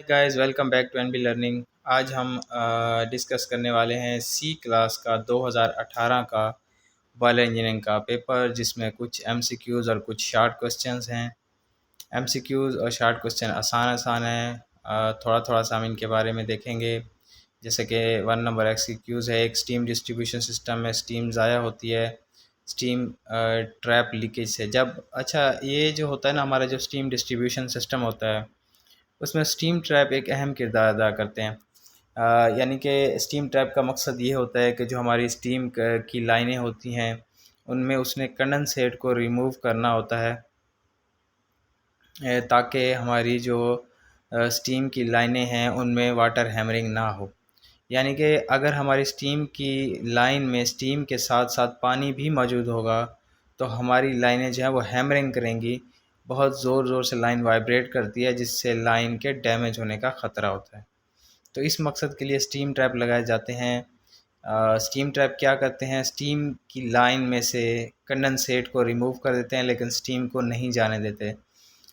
Guys, welcome back to NB learning. आज हम discuss करने वाले हैं सी क्लास का 2018 का बॉयलर इंजीनियरिंग का पेपर, जिसमें कुछ एमसीक्यूज़ और कुछ शॉर्ट क्वेश्चंस हैं। एमसीक्यूज़ और शॉर्ट क्वेश्चन आसान आसान हैं। थोड़ा थोड़ा सा हम इनके बारे में देखेंगे। जैसे कि 1 नंबर एमसीक्यूज़ है। एक स्टीम डिस्ट्रीब्यूशन सिस्टम में स्टीम ज़ाया होती है स्टीम ट्रैप लीकेज से। जब ये जो होता है ना, हमारा जो स्टीम डिस्ट्रीब्यूशन सिस्टम होता है उसमें स्टीम ट्रैप एक अहम किरदार अदा करते हैं। यानी कि स्टीम ट्रैप का मकसद ये होता है कि जो हमारी स्टीम की लाइनें होती हैं उनमें उसने कंडेंसेट को रिमूव करना होता है, ताकि हमारी जो स्टीम की लाइनें हैं उनमें वाटर हैमरिंग ना हो। यानी कि अगर हमारी स्टीम की लाइन में स्टीम के साथ साथ पानी भी मौजूद होगा तो हमारी लाइनें जो हैं वो हैमरिंग करेंगी। बहुत ज़ोर ज़ोर से लाइन वाइब्रेट करती है, जिससे लाइन के डैमेज होने का ख़तरा होता है। तो इस मकसद के लिए स्टीम ट्रैप लगाए जाते हैं। स्टीम ट्रैप क्या करते हैं, स्टीम की लाइन में से कंडेंसेट को रिमूव कर देते हैं, लेकिन स्टीम को नहीं जाने देते।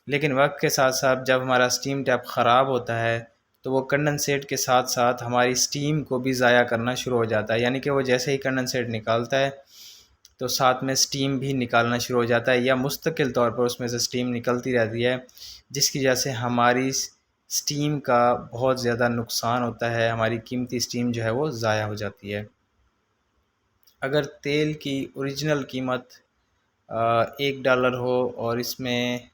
लेकिन वक्त के साथ साथ जब हमारा स्टीम टैप ख़राब होता है तो वो कंडेंसेट के साथ साथ हमारी स्टीम को भी ज़ाया करना शुरू हो जाता है। यानी कि वो जैसे ही कंडेंसेट निकालता है तो साथ में स्टीम भी निकालना शुरू हो जाता है, या मुस्तकिल तौर पर उसमें से स्टीम निकलती रहती है, जिसकी वजह से हमारी स्टीम का बहुत ज़्यादा नुकसान होता है। हमारी कीमती स्टीम जो है वो ज़ाया हो जाती है। अगर तेल की ओरिजिनल कीमत $1 हो और इसमें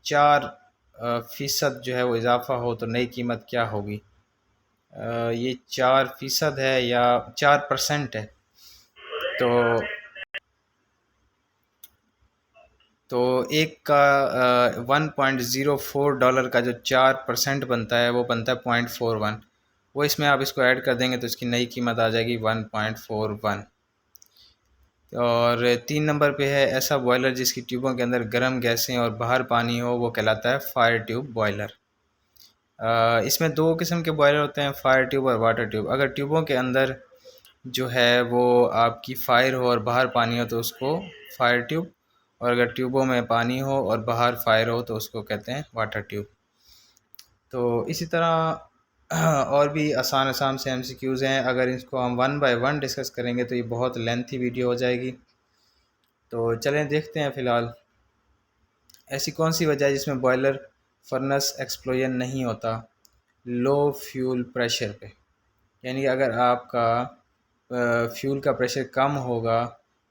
4% जो है वो इजाफ़ा हो तो नई कीमत क्या होगी? ये 4% है या 4% है। तो तो एक का $1.04 का जो 4% बनता है वो बनता है 0.41। वो इसमें आप इसको ऐड कर देंगे तो इसकी नई कीमत आ जाएगी 1.41। और 3 नंबर पे है ऐसा बॉयलर जिसकी ट्यूबों के अंदर गर्म गैसें और बाहर पानी हो, वो कहलाता है फायर ट्यूब बॉयलर। इसमें दो किस्म के बॉयलर होते हैं, फायर ट्यूब और वाटर ट्यूब। अगर ट्यूबों के अंदर जो है वो आपकी फायर हो और बाहर पानी हो तो उसको फायर ट्यूब, और अगर ट्यूबों में पानी हो और बाहर फायर हो तो उसको कहते हैं वाटर ट्यूब। तो इसी तरह और भी आसान आसान से एमसीक्यूज़ हैं। अगर इसको हम 1 बाय 1 डिस्कस करेंगे तो ये बहुत लेंथी वीडियो हो जाएगी। तो चलें देखते हैं। फ़िलहाल ऐसी कौन सी वजह है जिसमें बॉयलर फर्नेस एक्सप्लोजन नहीं होता? लो फ्यूल प्रेशर पे। यानी कि अगर आपका फ्यूल का प्रेशर कम होगा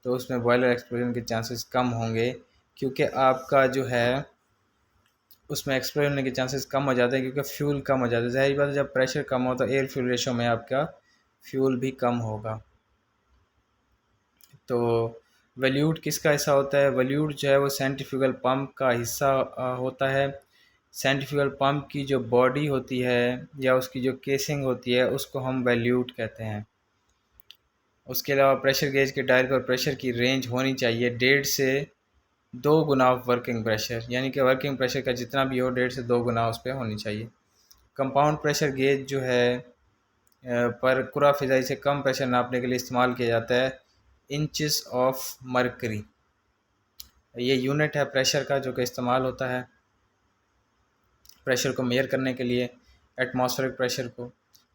तो उसमें बॉयलर एक्सप्लोजन के चांसेस कम होंगे, क्योंकि आपका जो है उसमें एक्सप्लोजन होने के चांसेस कम हो जाते हैं, क्योंकि फ्यूल कम हो जाता है। ज़ाहिर बात है, जब प्रेशर कम हो तो एयर फ्यूल रेशो में आपका फ्यूल भी कम होगा। तो वैल्यूड किसका हिस्सा होता है? वैल्यूड जो है वो सेंट्रीफ्यूगल पंप का हिस्सा होता है। सेंट्रीफ्यूगल पंप की जो बॉडी होती है या उसकी जो केसिंग होती है उसको हम वैल्यूड कहते हैं। उसके अलावा प्रेशर गेज के डायल पर प्रेशर की रेंज होनी चाहिए 1.5 से 2 गुना ऑफ वर्किंग प्रेशर। यानी कि वर्किंग प्रेशर का जितना भी हो 1.5 से 2 गुना उस पर होनी चाहिए। कंपाउंड प्रेशर गेज जो है पर कुरा फ़िज़ाई से कम प्रेशर नापने के लिए इस्तेमाल किया जाता है इंचेस ऑफ मरकरी। ये यूनिट है प्रेशर का जो कि इस्तेमाल होता है प्रेशर को मेज़र करने के लिए, एटमॉस्फेरिक प्रेशर को।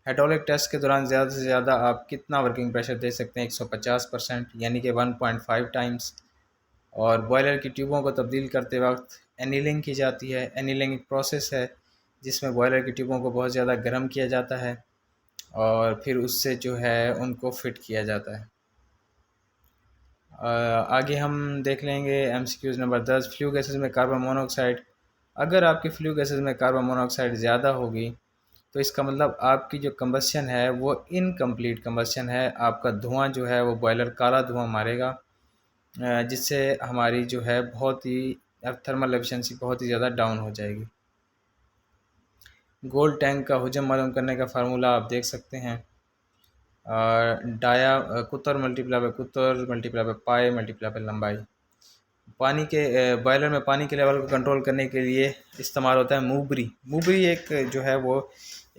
हाइड्रोलिक टेस्ट के दौरान ज़्यादा से ज़्यादा आप कितना वर्किंग प्रेशर दे सकते हैं? 150%, यानी कि 1.5 टाइम्स। और बॉयलर की ट्यूबों को तब्दील करते वक्त एनीलिंग की जाती है। एनीलिंग एक प्रोसेस है जिसमें बॉयलर की ट्यूबों को बहुत ज़्यादा गर्म किया जाता है और फिर उससे जो है उनको फिट किया जाता है। आगे हम देख लेंगे एमसीक्यूज़ नंबर 10। फ्लू गैसेस में कार्बन मोनोऑक्साइड। अगर आपकी फ्लू गैसेस में कार्बन मोनोऑक्साइड ज़्यादा होगी तो इसका मतलब आपकी जो कंबस्शन है वो इनकम्प्लीट कंबस्शन है। आपका धुआं जो है वो बॉयलर काला धुआं मारेगा, जिससे हमारी जो है बहुत ही थर्मल एफिशिएंसी बहुत ही ज़्यादा डाउन हो जाएगी। गोल्ड टैंक का हुजम मालूम करने का फार्मूला आप देख सकते हैं। डाया कुतर मल्टीप्लाई बाय कुतर multiply by pi multiply by लंबाई। पानी के बॉयलर में पानी के लेवल को कंट्रोल करने के लिए इस्तेमाल होता है मूबरी। मूबरी एक जो है वो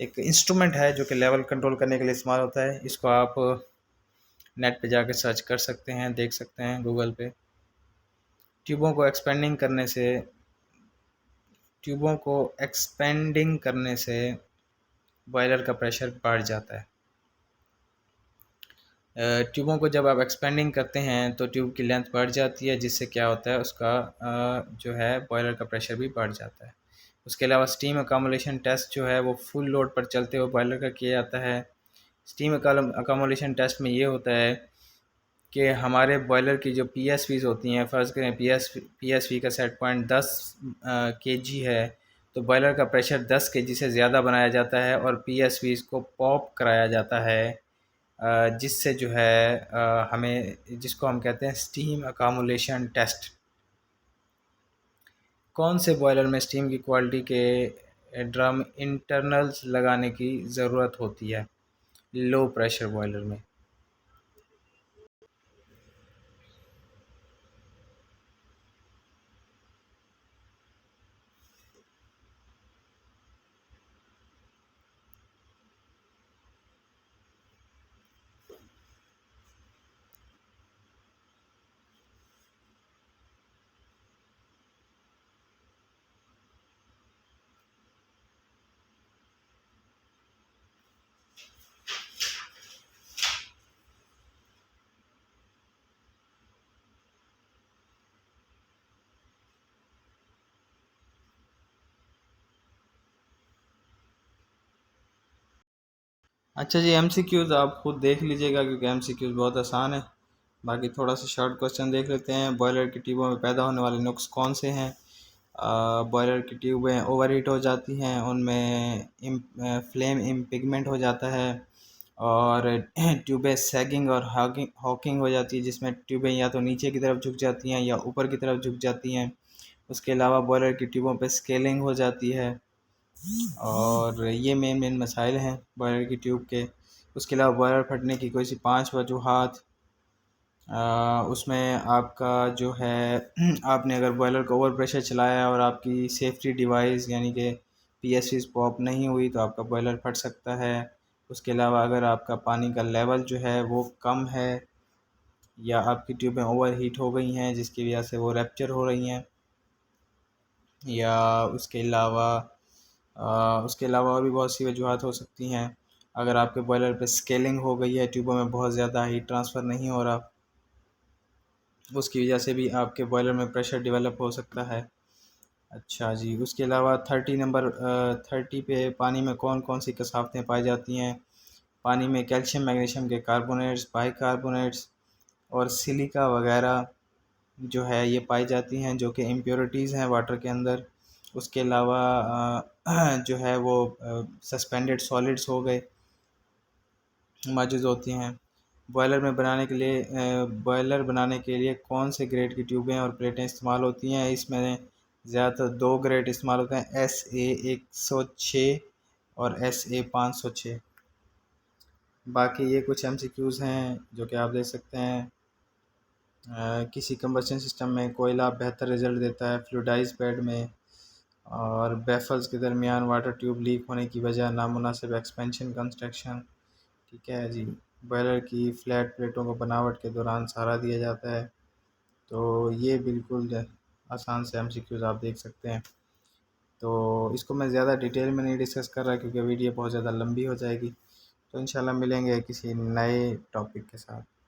एक इंस्ट्रूमेंट है जो कि लेवल कंट्रोल करने के लिए इस्तेमाल होता है। इसको आप नेट पे जाकर सर्च कर सकते हैं, देख सकते हैं गूगल पे। ट्यूबों को एक्सपेंडिंग करने से ट्यूबों को एक्सपेंडिंग करने से बॉयलर का प्रेशर बढ़ जाता है। ट्यूबों को जब आप एक्सपेंडिंग करते हैं तो ट्यूब की लेंथ बढ़ जाती है, जिससे क्या होता है उसका जो है बॉयलर का प्रेशर भी बढ़ जाता है। उसके अलावा स्टीम अकोमोलेशन टेस्ट जो है वो फुल लोड पर चलते हुए बॉयलर का किया जाता है। स्टीम अकोमोलेशन टेस्ट में ये होता है कि हमारे बॉयलर की जो पीएसवीज़ होती हैं, फ़र्ज़ करें पीएसवी का सेट पॉइंट 10 केजी है, तो बॉयलर का प्रेशर 10 केजी से ज़्यादा बनाया जाता है और पीएसवीज़ को पॉप कराया जाता है, जिससे जो है हमें, जिसको हम कहते हैं स्टीम अकोमोलेशन टेस्ट। कौन से बॉयलर में स्टीम की क्वालिटी के ड्रम इंटरनल्स लगाने की ज़रूरत होती है? लो प्रेशर बॉयलर में। अच्छा जी, एमसीक्यूज़ आप खुद देख लीजिएगा क्योंकि एमसीक्यूज़ बहुत आसान है। बाकी थोड़ा सा शॉर्ट क्वेश्चन देख लेते हैं। बॉयलर की ट्यूबों में पैदा होने वाले नुक्स कौन से हैं? बॉयलर की ट्यूबें ओवरहीट हो जाती हैं, उनमें फ्लेम इम्पिगमेंट हो जाता है, और ट्यूबें सैगिंग और हॉकिंग हॉकिंग हो जाती है, जिसमें ट्यूबें या तो नीचे की तरफ झुक जाती हैं या ऊपर की तरफ झुक जाती हैं। उसके अलावा बॉयलर की ट्यूबों पे स्केलिंग हो जाती है, और ये मेन मेन मसाइल हैं बॉयलर की ट्यूब के। उसके अलावा बॉयलर फटने की कोई सी 5 वजूहात। उसमें आपका जो है आपने अगर बॉयलर को ओवर प्रेशर चलाया और आपकी सेफ्टी डिवाइस यानी कि पीएसवीज पॉप नहीं हुई तो आपका बॉयलर फट सकता है। उसके अलावा अगर आपका पानी का लेवल जो है वो कम है, या आपकी ट्यूबें ओवर हीट हो गई हैं जिसकी वजह से वो रैप्चर हो रही हैं, या उसके अलावा और भी बहुत सी वजूहत हो सकती हैं। अगर आपके बॉयलर पे स्केलिंग हो गई है, ट्यूबों में बहुत ज़्यादा हीट ट्रांसफ़र नहीं हो रहा, उसकी वजह से भी आपके बॉयलर में प्रेशर डेवलप हो सकता है। अच्छा जी, उसके अलावा 30 पे पानी में कौन कौन सी कसावतें पाई जाती हैं? पानी में कैल्शियम मैग्नीशियम के कार्बोनेट्स, बाइकार्बोनेट्स और सिलिका वगैरह जो है ये पाई जाती हैं, जो कि इम्प्योरिटीज़ हैं वाटर के अंदर। उसके अलावा जो है वो सस्पेंडेड सॉलिड्स हो गए, मौजूद होती हैं। बॉयलर बनाने के लिए कौन से ग्रेड की ट्यूबें और प्लेटें इस्तेमाल होती हैं? इसमें ज़्यादातर दो ग्रेड इस्तेमाल होते हैं, SA 106 और SA 506। बाकी ये कुछ एमसीक्यूज़ हैं जो कि आप देख सकते हैं। किसी कंबशन सिस्टम में कोयला बेहतर रिजल्ट देता है फ्लूइडाइज्ड बेड में, और बैफल्स के दरमियान वाटर ट्यूब लीक होने की वजह नामुनासिब एक्सपेंशन कंस्ट्रक्शन। ठीक है जी। बॉयलर की फ्लैट प्लेटों को बनावट के दौरान सहारा दिया जाता है। तो ये बिल्कुल आसान से एमसीक्यूज़ आप देख सकते हैं। तो इसको मैं ज़्यादा डिटेल में नहीं डिस्कस कर रहा क्योंकि वीडियो बहुत ज़्यादा लंबी हो जाएगी। तो इंशाल्लाह मिलेंगे किसी नए टॉपिक के साथ।